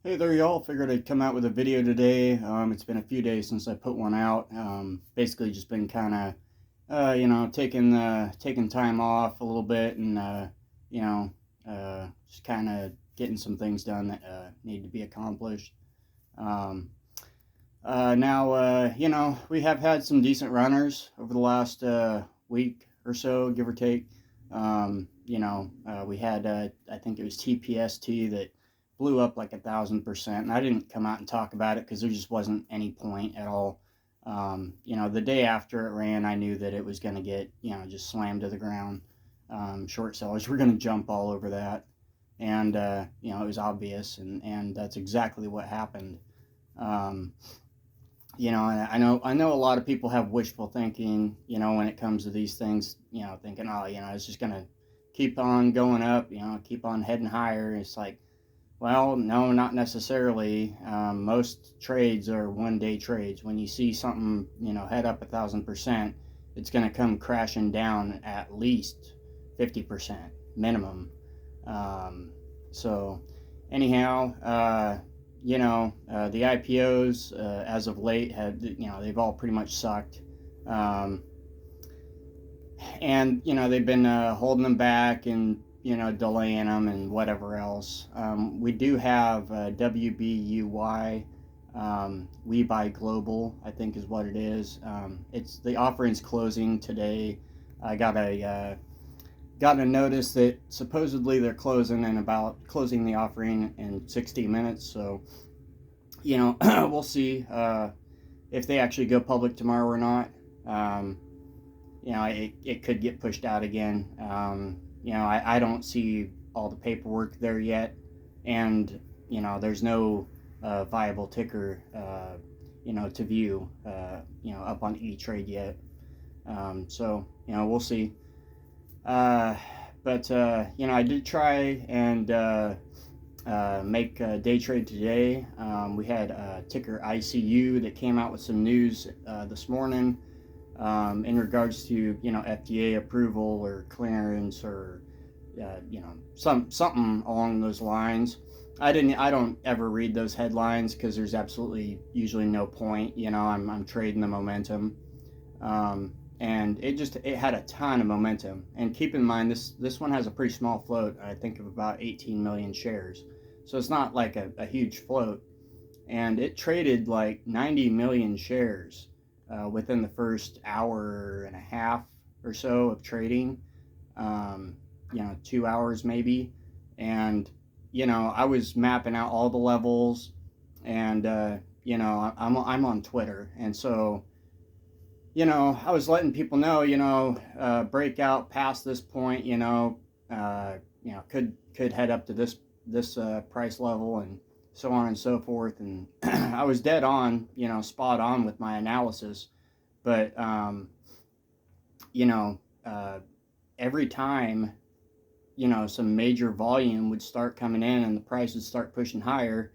Hey there, y'all. Figured I'd come out with a video today. It's been a few days since I put one out. Basically, just been kind of, taking time off a little bit, and you know, just kind of getting some things done that need to be accomplished. Um, now, we have had some decent runners over the last week or so, give or take. We had, I think it was TPST that blew up like 1,000%, and I didn't come out and talk about it because there just wasn't any point at all. The day after it ran, I knew that it was going to get, just slammed to the ground. Short sellers were going to jump all over that, and it was obvious, and that's exactly what happened. Um, and I know a lot of people have wishful thinking, when it comes to these things, thinking, oh, it's just gonna keep on going up, keep on heading higher. It's like, well, no, not necessarily. Most trades are 1 day trades. When you see something, head up 1,000%, it's gonna come crashing down at least 50% minimum. Um, so, anyhow, the IPOs as of late have, they've all pretty much sucked. Um, and, they've been holding them back and, delaying them and whatever else. We do have Wbuy, Wbuy Global, I think is what it is. It's the offering's closing today. I got a notice that supposedly they're closing the offering in 60 minutes. So, we'll see if they actually go public tomorrow or not. It could get pushed out again. I don't see all the paperwork there yet, and there's no viable ticker, to view, up on E-Trade yet. So we'll see. But I did try and make a day trade today. We had ticker ICU that came out with some news this morning in regards to FDA approval or clearance or something along those lines. I don't ever read those headlines because there's absolutely usually no point. I'm trading the momentum. And it had a ton of momentum. And keep in mind, this one has a pretty small float. I think of about 18 million shares, so it's not like a huge float. And it traded like 90 million shares within the first hour and a half or so of trading. 2 hours maybe. And I was mapping out all the levels, and I'm on Twitter, and so I was letting people know, break out past this point, could head up to this price level and so on and so forth. And I was dead on, spot on with my analysis. But, every time, some major volume would start coming in and the price would start pushing higher,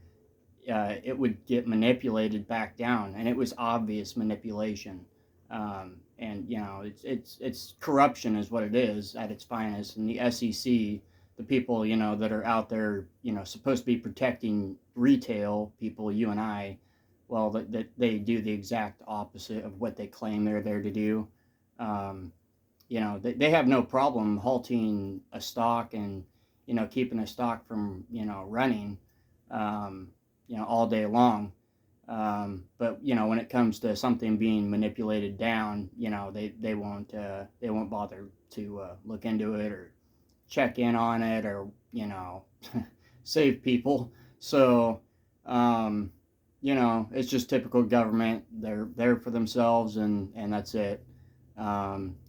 it would get manipulated back down, and it was obvious manipulation. And it's corruption is what it is at its finest. And the SEC, the people that are out there, supposed to be protecting retail people, you and I, well, that they do the exact opposite of what they claim they're there to do. They have no problem halting a stock and keeping a stock from running all day long. But when it comes to something being manipulated down, they won't bother to look into it or check in on it or save people. So it's just typical government. They're there for themselves, and that's it.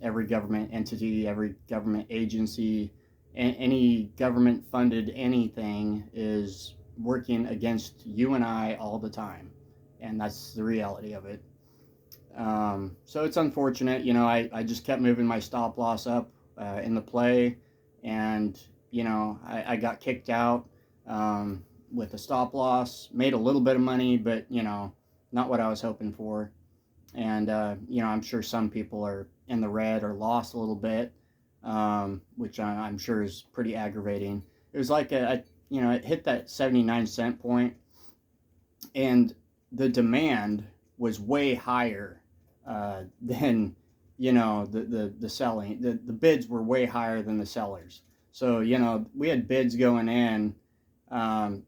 Every government entity, every government agency, any government funded anything is working against you and I all the time. And that's the reality of it. So it's unfortunate. I just kept moving my stop loss up in the play, and I got kicked out with a stop loss. Made a little bit of money, but not what I was hoping for. And I'm sure some people are in the red or lost a little bit, which I'm sure is pretty aggravating. It was like it hit that 79 cent point, and the demand was way higher than, you know, the selling. The bids were way higher than the sellers. So, you know, we had bids going in,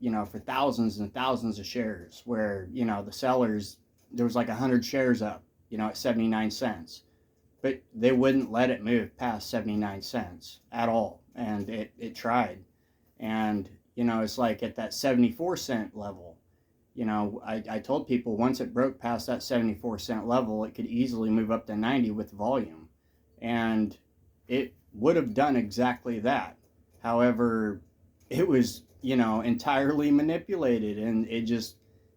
you know, for thousands and thousands of shares, where, you know, the sellers, there was like 100 shares up, you know, at 79 cents, but they wouldn't let it move past 79 cents at all. And it tried. And, you know, it's like at that 74-cent level, you know, I told people once it broke past that 74-cent level, it could easily move up to 90 with volume. And it would have done exactly that. However, it was, you know, entirely manipulated, and it just,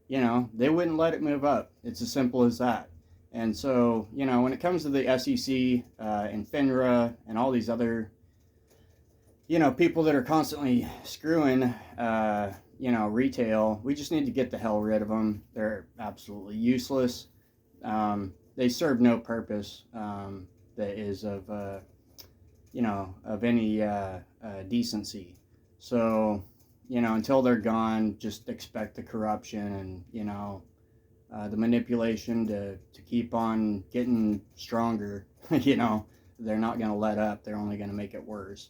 you know, they wouldn't let it move up. It's as simple as that. And so, you know, when it comes to the SEC and FINRA and all these other, you know, people that are constantly screwing, you know, retail, we just need to get the hell rid of them. They're absolutely useless. They serve no purpose that is of, you know, of any decency. So, you know, until they're gone, just expect the corruption and, you know, the manipulation to keep on getting stronger. You know, they're not going to let up. They're only going to make it worse.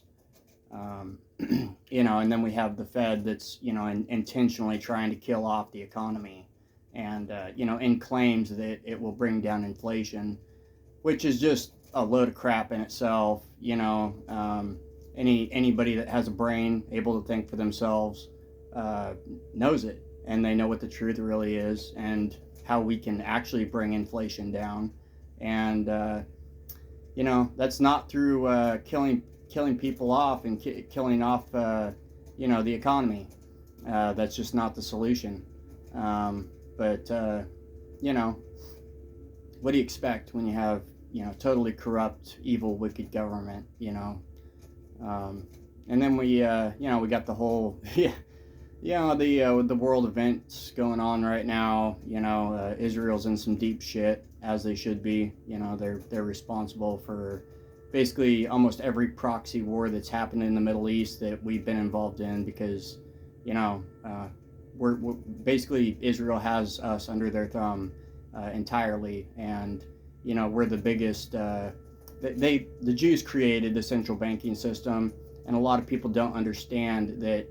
You know, and then we have the Fed that's, you know, intentionally trying to kill off the economy, and, you know, and claims that it will bring down inflation, which is just a load of crap in itself. You know, anybody that has a brain, able to think for themselves, knows it, and they know what the truth really is and how we can actually bring inflation down. And, you know, that's not through killing people off and killing off, you know, the economy. That's just not the solution. But you know, what do you expect when you have, you know, totally corrupt, evil, wicked government? You know, and then we, you know, we got the whole, yeah, you know, the world events going on right now. You know, Israel's in some deep shit, as they should be. You know, they're responsible for basically almost every proxy war that's happened in the Middle East that we've been involved in, because, you know, we're basically, Israel has us under their thumb entirely, and, you know, we're the biggest. The Jews created the central banking system, and a lot of people don't understand that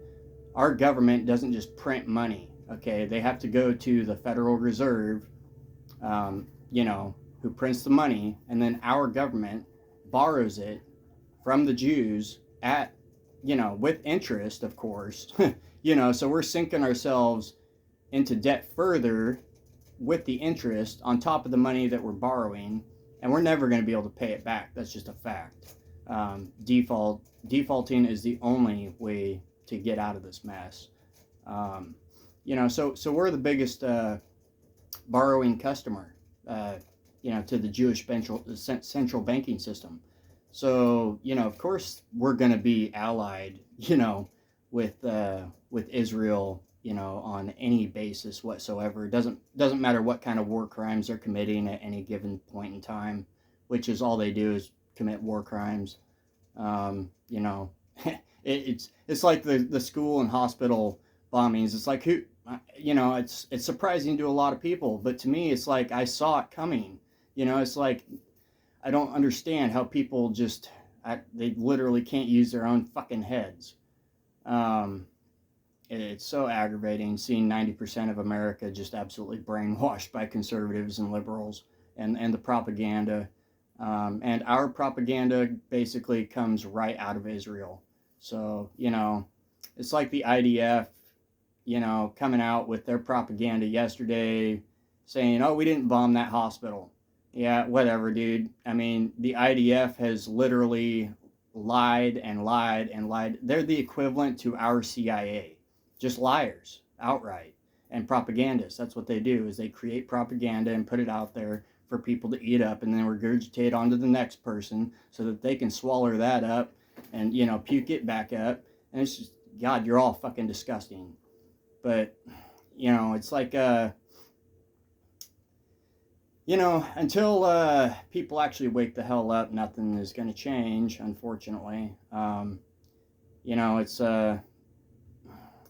our government doesn't just print money. Okay, they have to go to the Federal Reserve, you know, who prints the money, and then our government borrows it from the Jews at, you know, with interest, of course. You know, so we're sinking ourselves into debt further with the interest on top of the money that we're borrowing, and we're never going to be able to pay it back. That's just a fact. Defaulting is the only way to get out of this mess. You know, so we're the biggest borrowing customer, you know, to the Jewish central banking system. So, you know, of course, we're going to be allied, you know, with Israel, you know, on any basis whatsoever. It doesn't matter what kind of war crimes they're committing at any given point in time, which is all they do is commit war crimes. You know, it's like the school and hospital bombings. It's like, who, you know, it's surprising to a lot of people, but to me, it's like I saw it coming. You know, it's like I don't understand how people just they literally can't use their own fucking heads. It's so aggravating seeing 90% of America just absolutely brainwashed by conservatives and liberals and the propaganda. And our propaganda basically comes right out of Israel. So, you know, it's like the IDF, you know, coming out with their propaganda yesterday saying, oh, we didn't bomb that hospital. Yeah, whatever, dude. I mean, the IDF has literally lied and lied and lied. They're the equivalent to our CIA. Just liars, outright. And propagandists. That's what they do, is they create propaganda and put it out there for people to eat up and then regurgitate onto the next person so that they can swallow that up and, you know, puke it back up. And it's just, God, you're all fucking disgusting. But, you know, it's like, you know, until people actually wake the hell up, nothing is going to change, unfortunately. You know, it's,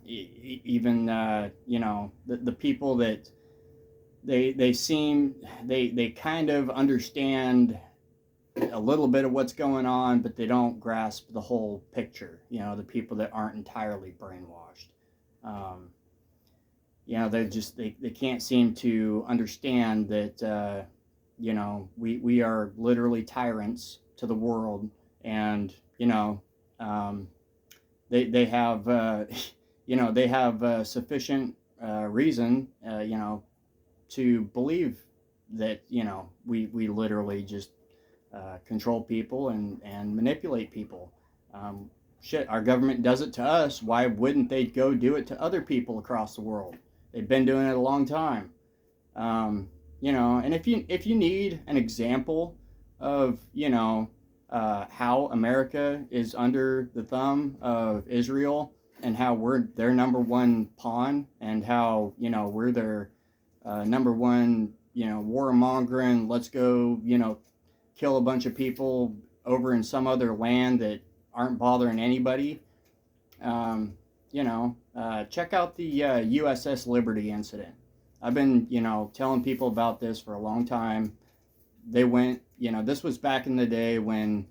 even the people that they kind of understand a little bit of what's going on, but they don't grasp the whole picture. The people that aren't entirely brainwashed. Um, they can't seem to understand that we are literally tyrants to the world, and um, they have they have sufficient reason to believe that we literally just control people and manipulate people. Shit, our government does it to us. Why wouldn't they go do it to other people across the world? They've been doing it a long time. And if you need an example of how America is under the thumb of Israel, and how we're their number one pawn, and how we're their number one warmongering, let's go kill a bunch of people over in some other land that aren't bothering anybody. Check out the USS Liberty incident. I've been, telling people about this for a long time. They went, this was back in the day when,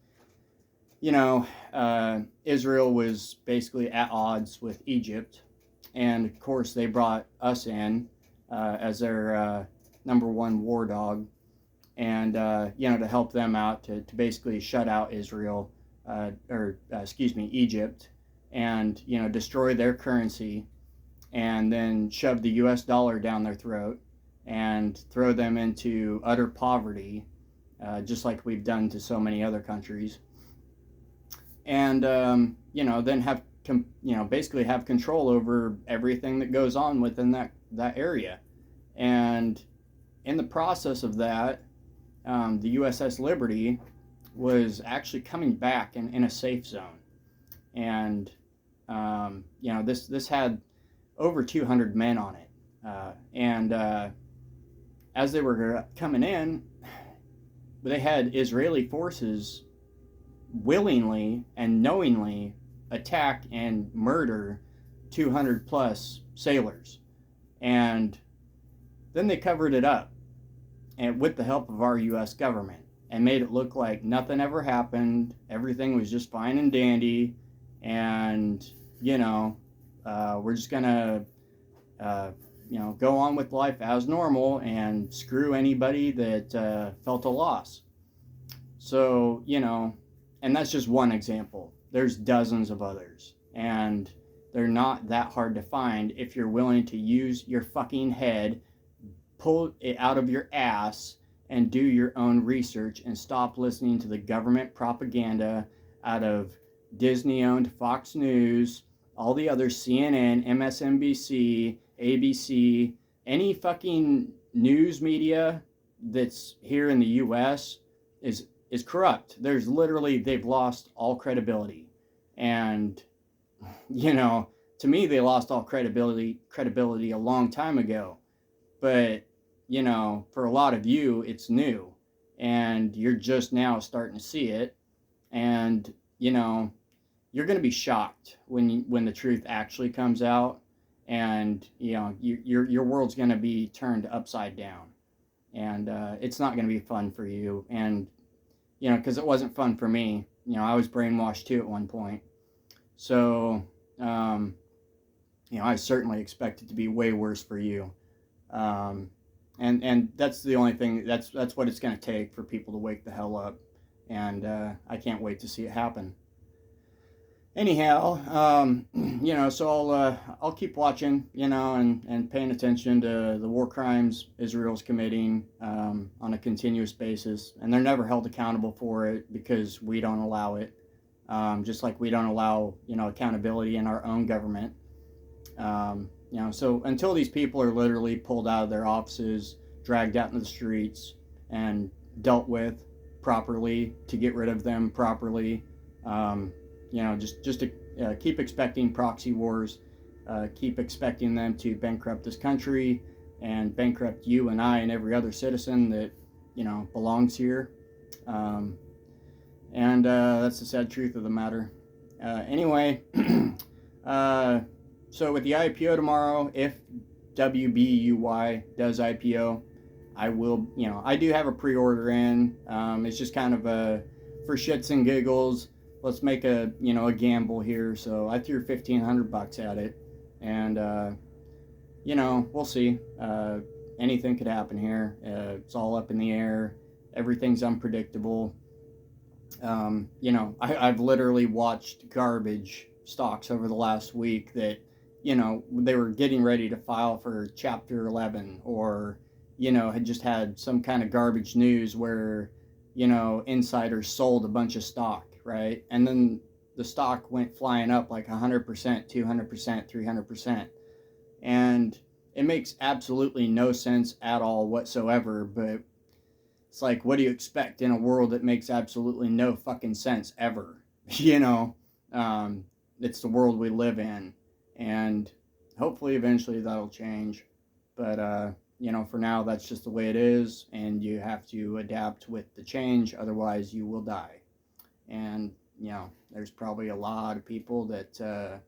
Israel was basically at odds with Egypt. And of course, they brought us in as their number one war dog, and, to help them out to basically shut out Israel, Egypt, and, destroy their currency, and then shove the US dollar down their throat and throw them into utter poverty, just like we've done to so many other countries. And, then have, basically have control over everything that goes on within that area. And in the process of that, the USS Liberty was actually coming back in a safe zone. And, this had over 200 men on it. As they were coming in, they had Israeli forces willingly and knowingly attack and murder 200 plus sailors. And then they covered it up, and with the help of our U.S. government, and made it look like nothing ever happened. Everything was just fine and dandy. And, we're just going to, go on with life as normal and screw anybody that felt a loss. So, and that's just one example. There's dozens of others. And they're not that hard to find if you're willing to use your fucking head, pull it out of your ass, and do your own research, and stop listening to the government propaganda out of Disney-owned Fox News, all the other CNN, MSNBC, ABC, any fucking news media that's here in the U.S. is corrupt. They've lost all credibility. And, to me, they lost all credibility a long time ago. But, for a lot of you, it's new. And you're just now starting to see it. And, you're going to be shocked when the truth actually comes out. And, your world's going to be turned upside down. And it's not going to be fun for you. And, because it wasn't fun for me. I was brainwashed too at one point. So, I certainly expect it to be way worse for you. And that's the only thing, that's what it's going to take for people to wake the hell up. And I can't wait to see it happen. Anyhow, so I'll keep watching, and paying attention to the war crimes Israel's committing on a continuous basis. And they're never held accountable for it because we don't allow it. Just like we don't allow, accountability in our own government. So until these people are literally pulled out of their offices, dragged out into the streets, and dealt with properly to get rid of them properly, just to keep expecting proxy wars, keep expecting them to bankrupt this country and bankrupt you and I and every other citizen that, belongs here. And that's the sad truth of the matter. Anyway, So with the IPO tomorrow, if Wbuy does IPO, I will, I do have a pre-order in. It's just kind of for shits and giggles. Let's make a gamble here. So I threw $1,500 at it, and we'll see. Anything could happen here. It's all up in the air. Everything's unpredictable. I've literally watched garbage stocks over the last week that, they were getting ready to file for Chapter 11, or, had just had some kind of garbage news where, insiders sold a bunch of stock, right? And then the stock went flying up like 100%, 200%, 300%. And it makes absolutely no sense at all whatsoever, but it's like, what do you expect in a world that makes absolutely no fucking sense ever? It's the world we live in, and hopefully eventually that'll change. But, for now, that's just the way it is, and you have to adapt with the change, otherwise you will die. And, there's probably a lot of people that are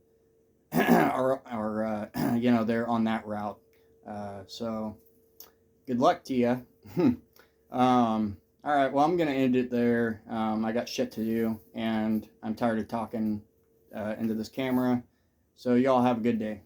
they're on that route. So, good luck to you. All right, well, I'm going to end it there. I got shit to do, and I'm tired of talking into this camera. So y'all have a good day.